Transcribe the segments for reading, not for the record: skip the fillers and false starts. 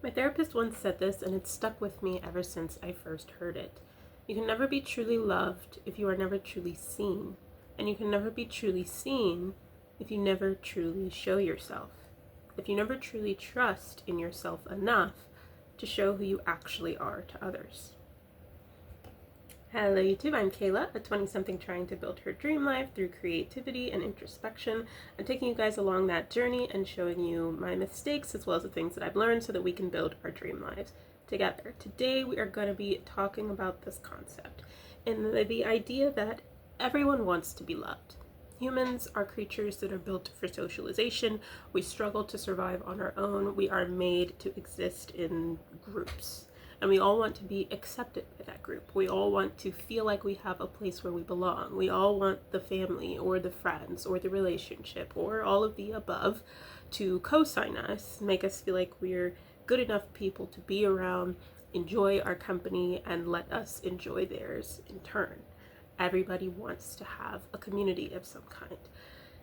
My therapist once said this, and it's stuck with me ever since I first heard it. You can never be truly loved if you are never truly seen, and you can never be truly seen if you never truly show yourself, if you never truly trust in yourself enough to show who you actually are to others. Hello YouTube, I'm Kayla, a 20-something trying to build her dream life through creativity and introspection. I'm taking you guys along that journey and showing you my mistakes as well as the things that I've learned so that we can build our dream lives together. Today we are going to be talking about this concept and the idea that everyone wants to be loved. Humans are creatures that are built for socialization. We struggle to survive on our own. We are made to exist in groups. And we all want to be accepted by that group. We all want to feel like we have a place where we belong. We all want the family or the friends or the relationship or all of the above to co-sign us, make us feel like we're good enough people to be around, enjoy our company, and let us enjoy theirs in turn. Everybody wants to have a community of some kind.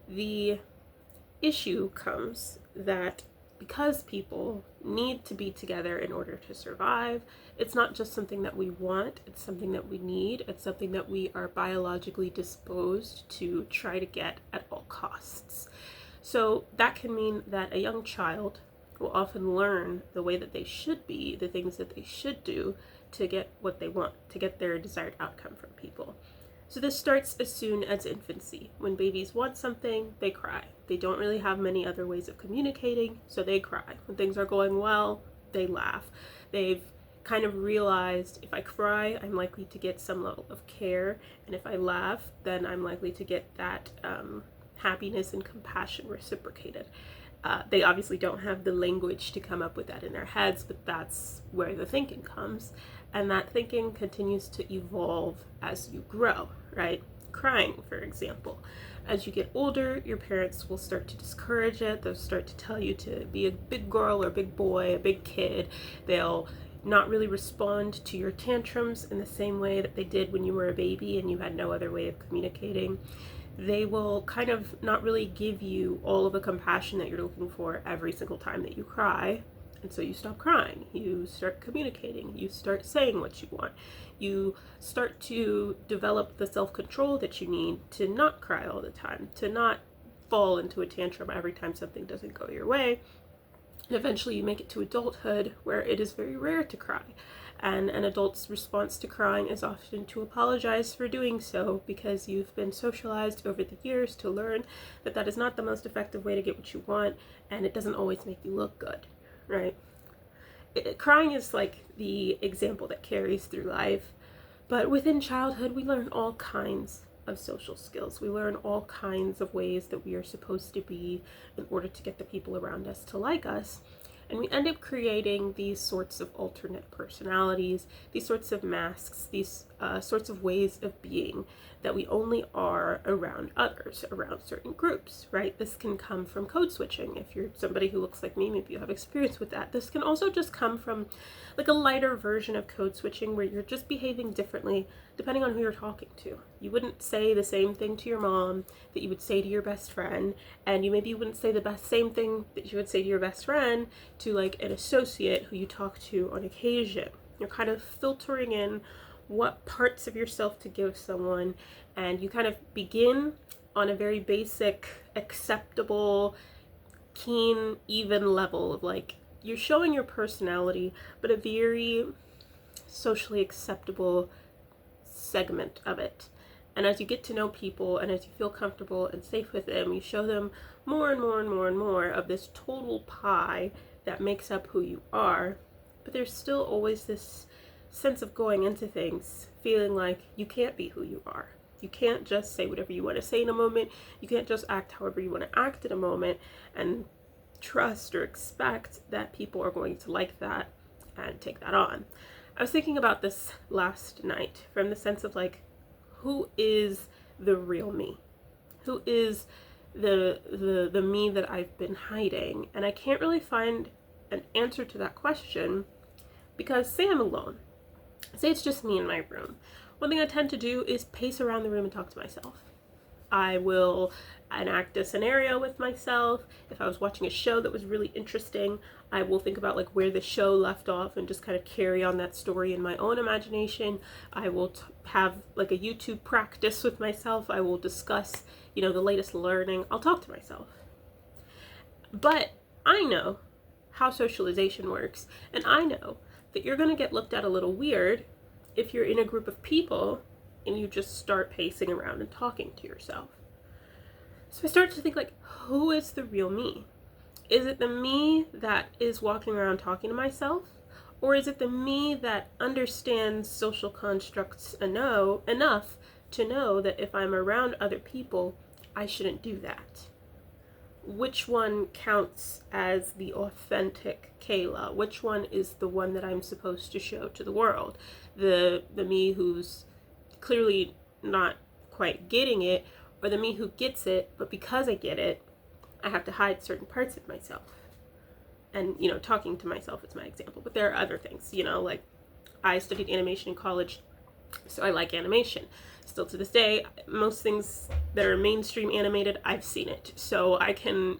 The issue comes that because people need to be together in order to survive, it's not just something that we want, it's something that we need, it's something that we are biologically disposed to try to get at all costs. So that can mean that a young child will often learn the way that they should be, the things that they should do to get what they want, to get their desired outcome from people. So this starts as soon as infancy. When babies want something, they cry. They don't really have many other ways of communicating, so they cry. When things are going well, they laugh. They've kind of realized if I cry, I'm likely to get some level of care, and if I laugh, then I'm likely to get that happiness and compassion reciprocated. They obviously don't have the language to come up with that in their heads, but that's where the thinking comes. And that thinking continues to evolve as you grow, right? Crying, for example. As you get older, your parents will start to discourage it. They'll start to tell you to be a big girl or a big boy, a big kid. They'll not really respond to your tantrums in the same way that they did when you were a baby and you had no other way of communicating. They will kind of not really give you all of the compassion that you're looking for every single time that you cry. And so you stop crying, you start communicating, you start saying what you want, you start to develop the self-control that you need to not cry all the time, to not fall into a tantrum every time something doesn't go your way. And eventually you make it to adulthood where it is very rare to cry. And an adult's response to crying is often to apologize for doing so because you've been socialized over the years to learn that that is not the most effective way to get what you want, and it doesn't always make you look good. Right? Crying is like the example that carries through life, but within childhood we learn all kinds of social skills. We learn all kinds of ways that we are supposed to be in order to get the people around us to like us. And we end up creating these sorts of alternate personalities, these sorts of masks, these sorts of ways of being that we only are around others, around certain groups, right? This can come from code switching. If you're somebody who looks like me, maybe you have experience with that. This can also just come from like a lighter version of code switching where you're just behaving differently depending on who you're talking to. You wouldn't say the same thing to your mom that you would say to your best friend, and you maybe wouldn't say the same thing that you would say to your best friend to like an associate who you talk to on occasion. You're kind of filtering in what parts of yourself to give someone, and you kind of begin on a very basic, acceptable, keen, even level of like, you're showing your personality, but a very socially acceptable segment of it. And as you get to know people and as you feel comfortable and safe with them, you show them more and more and more and more of this total pie that makes up who you are. But there's still always this sense of going into things feeling like you can't be who you are. You can't just say whatever you want to say in a moment. You can't just act however you want to act in a moment and trust or expect that people are going to like that and take that on. I was thinking about this last night from the sense of like, who is the real me? Who is the me that I've been hiding? And I can't really find an answer to that question because say I'm alone. Say it's just me in my room. One thing I tend to do is pace around the room and talk to myself. I will enact a scenario with myself. If I was watching a show that was really interesting, I will think about like where the show left off and just kind of carry on that story in my own imagination. I will have like a YouTube practice with myself. I will discuss, the latest learning. I'll talk to myself. But I know how socialization works, and I know that you're going to get looked at a little weird if you're in a group of people and you just start pacing around and talking to yourself. So I start to think like, who is the real me? Is it the me that is walking around talking to myself? Or is it the me that understands social constructs enough to know that if I'm around other people, I shouldn't do that? Which one counts as the authentic Kayla? Which one is the one that I'm supposed to show to the world? The me who's clearly not quite getting it, or the me who gets it, but because I get it, I have to hide certain parts of myself. And, talking to myself is my example, but there are other things, like I studied animation in college, so I like animation. Still to this day, most things that are mainstream animated, I've seen it. So I can,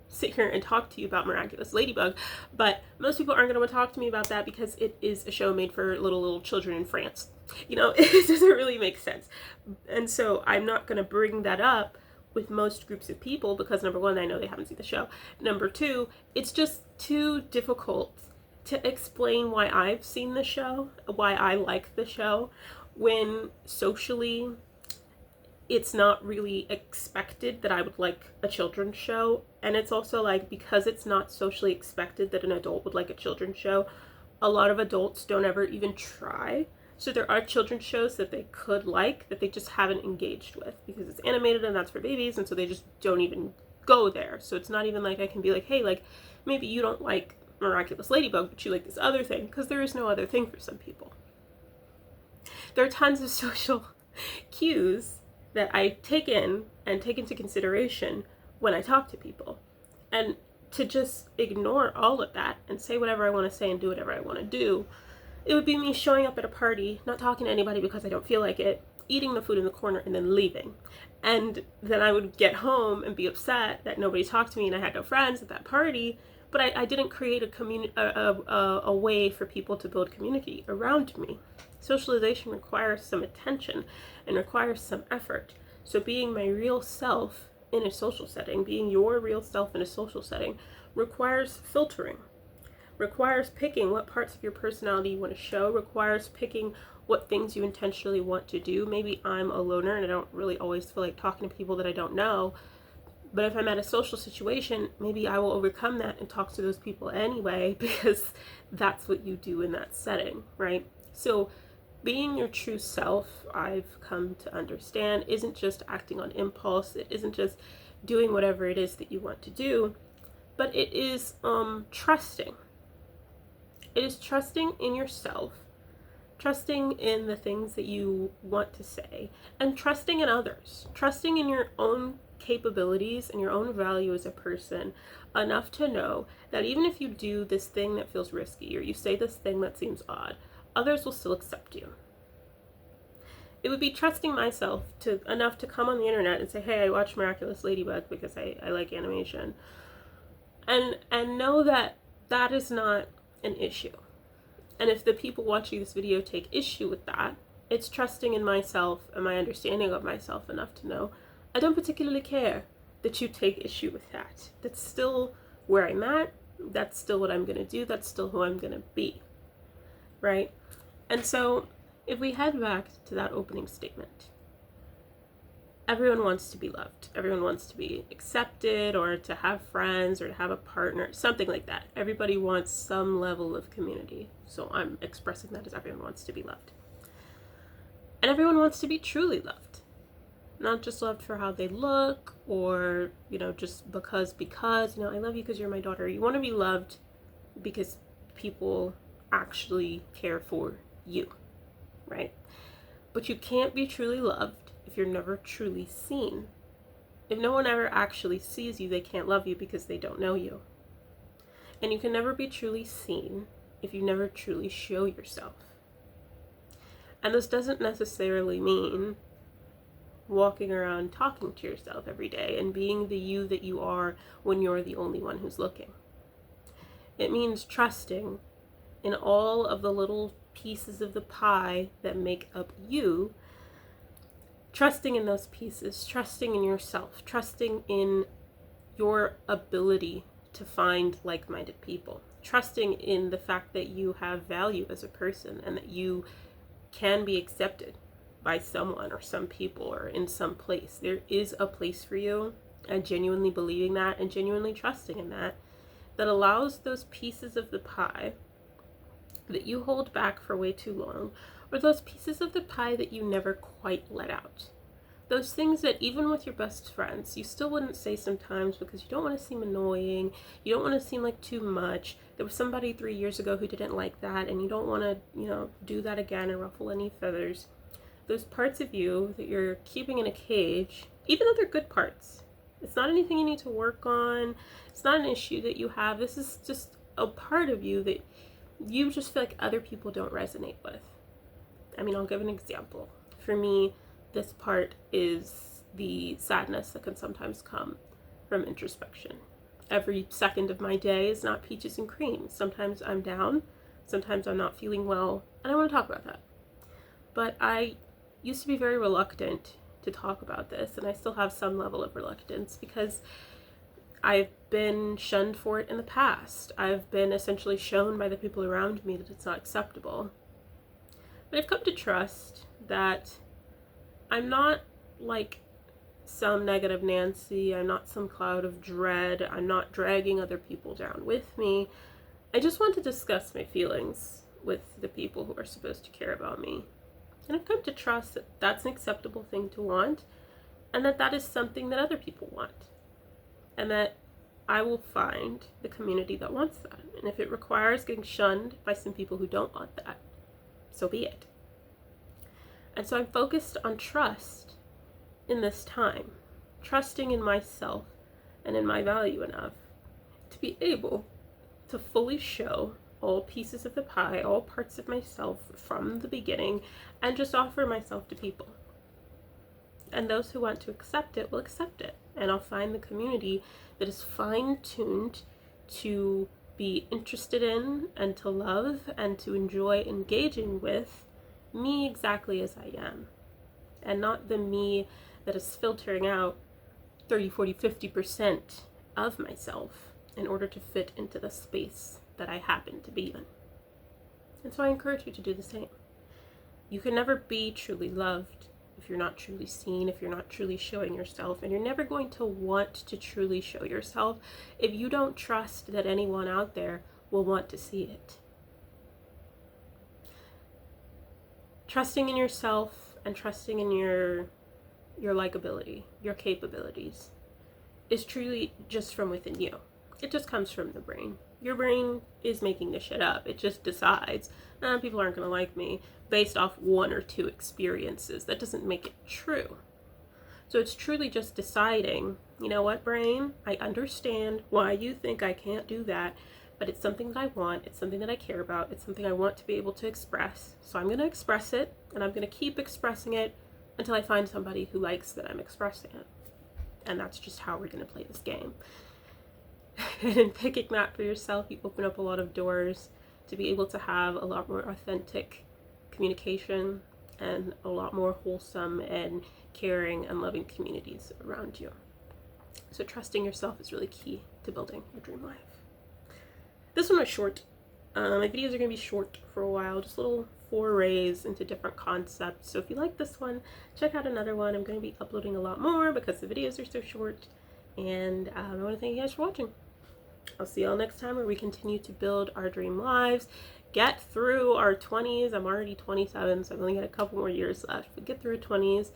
sit here and talk to you about Miraculous Ladybug, but most people aren't going to want to talk to me about that because it is a show made for little children in France. It doesn't really make sense. And so I'm not going to bring that up with most groups of people because number one, I know they haven't seen the show. Number two, it's just too difficult to explain why I've seen the show, why I like the show, when socially it's not really expected that I would like a children's show. And it's also like, because it's not socially expected that an adult would like a children's show, a lot of adults don't ever even try. So there are children's shows that they could like that they just haven't engaged with because it's animated and that's for babies, and so they just don't even go there. So it's not even like I can be like, hey, like maybe you don't like Miraculous Ladybug, but you like this other thing, because there is no other thing for some people. There are tons of social cues that I take in and take into consideration when I talk to people. And to just ignore all of that and say whatever I want to say and do whatever I want to do, it would be me showing up at a party, not talking to anybody because I don't feel like it, eating the food in the corner, and then leaving. And then I would get home and be upset that nobody talked to me and I had no friends at that party, but I didn't create a way for people to build community around me. Socialization requires some attention and requires some effort. So being my real self in a social setting, being your real self in a social setting, requires filtering, requires picking what parts of your personality you want to show, requires picking what things you intentionally want to do. Maybe I'm a loner and I don't really always feel like talking to people that I don't know, but if I'm at a social situation, maybe I will overcome that and talk to those people anyway, because that's what you do in that setting, right? So being your true self, I've come to understand, isn't just acting on impulse. It isn't just doing whatever it is that you want to do, but it is trusting. It is trusting in yourself, trusting in the things that you want to say, and trusting in others, trusting in your own capabilities and your own value as a person enough to know that even if you do this thing that feels risky or you say this thing that seems odd, others will still accept you. It would be trusting myself enough to come on the internet and say, hey, I watched Miraculous Ladybug because I like animation. And know that that is not an issue. And if the people watching this video take issue with that, it's trusting in myself and my understanding of myself enough to know I don't particularly care that you take issue with that. That's still where I'm at. That's still what I'm going to do. That's still who I'm going to be. Right? And so if we head back to that opening statement, everyone wants to be loved. Everyone wants to be accepted or to have friends or to have a partner, something like that. Everybody wants some level of community. So I'm expressing that as everyone wants to be loved. And everyone wants to be truly loved. Not just loved for how they look or, just because, I love you because you're my daughter. You want to be loved because people actually care for you, right? But you can't be truly loved if you're never truly seen. If no one ever actually sees you, they can't love you because they don't know you. And you can never be truly seen if you never truly show yourself. And this doesn't necessarily mean walking around talking to yourself every day and being the you that you are when you're the only one who's looking. It means trusting in all of the little pieces of the pie that make up you, trusting in those pieces, trusting in yourself, trusting in your ability to find like-minded people, trusting in the fact that you have value as a person and that you can be accepted by someone or some people or in some place. There is a place for you, and genuinely believing that and genuinely trusting in that allows those pieces of the pie that you hold back for way too long, or those pieces of the pie that you never quite let out. Those things that even with your best friends, you still wouldn't say sometimes because you don't want to seem annoying, you don't want to seem like too much. There was somebody 3 years ago who didn't like that, and you don't want to, do that again and ruffle any feathers. Those parts of you that you're keeping in a cage, even though they're good parts, it's not anything you need to work on, it's not an issue that you have, this is just a part of you that you just feel like other people don't resonate with. I mean, I'll give an example. For me, this part is the sadness that can sometimes come from introspection. Every second of my day is not peaches and cream. Sometimes I'm down, sometimes I'm not feeling well, and I want to talk about that. But I used to be very reluctant to talk about this, and I still have some level of reluctance because I've been shunned for it in the past. I've been essentially shown by the people around me that it's not acceptable. But I've come to trust that I'm not like some negative Nancy, I'm not some cloud of dread, I'm not dragging other people down with me. I just want to discuss my feelings with the people who are supposed to care about me. And I've come to trust that that's an acceptable thing to want, and that that is something that other people want. And that I will find the community that wants that. And if it requires getting shunned by some people who don't want that, so be it. And so I'm focused on trust in this time, trusting in myself and in my value enough to be able to fully show all pieces of the pie, all parts of myself from the beginning, and just offer myself to people. And those who want to accept it will accept it. And I'll find the community that is fine-tuned to be interested in and to love and to enjoy engaging with me exactly as I am. And not the me that is filtering out 30, 40, 50% of myself in order to fit into the space that I happen to be in. And so I encourage you to do the same. You can never be truly loved if you're not truly seen, if you're not truly showing yourself, and you're never going to want to truly show yourself if you don't trust that anyone out there will want to see it. Trusting in yourself and trusting in your likability, your capabilities, is truly just from within you. It just comes from the brain. Your brain is making this shit up. It just decides, people aren't going to like me based off one or two experiences. That doesn't make it true. So it's truly just deciding, you know what, brain, I understand why you think I can't do that, but it's something that I want, it's something that I care about, it's something I want to be able to express. So I'm going to express it, and I'm going to keep expressing it until I find somebody who likes that I'm expressing it. And that's just how we're going to play this game. And in picking that for yourself, you open up a lot of doors to be able to have a lot more authentic communication and a lot more wholesome and caring and loving communities around you. So trusting yourself is really key to building your dream life. This one was short. My videos are going to be short for a while, just little forays into different concepts. So if you like this one, check out another one. I'm going to be uploading a lot more because the videos are so short. And I want to thank you guys for watching. I'll see y'all next time where we continue to build our dream lives, get through our 20s. I'm already 27, so I've only got a couple more years left. But get through 20s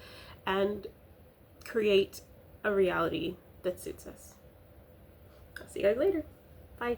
and create a reality that suits us. I'll see you guys later. Bye.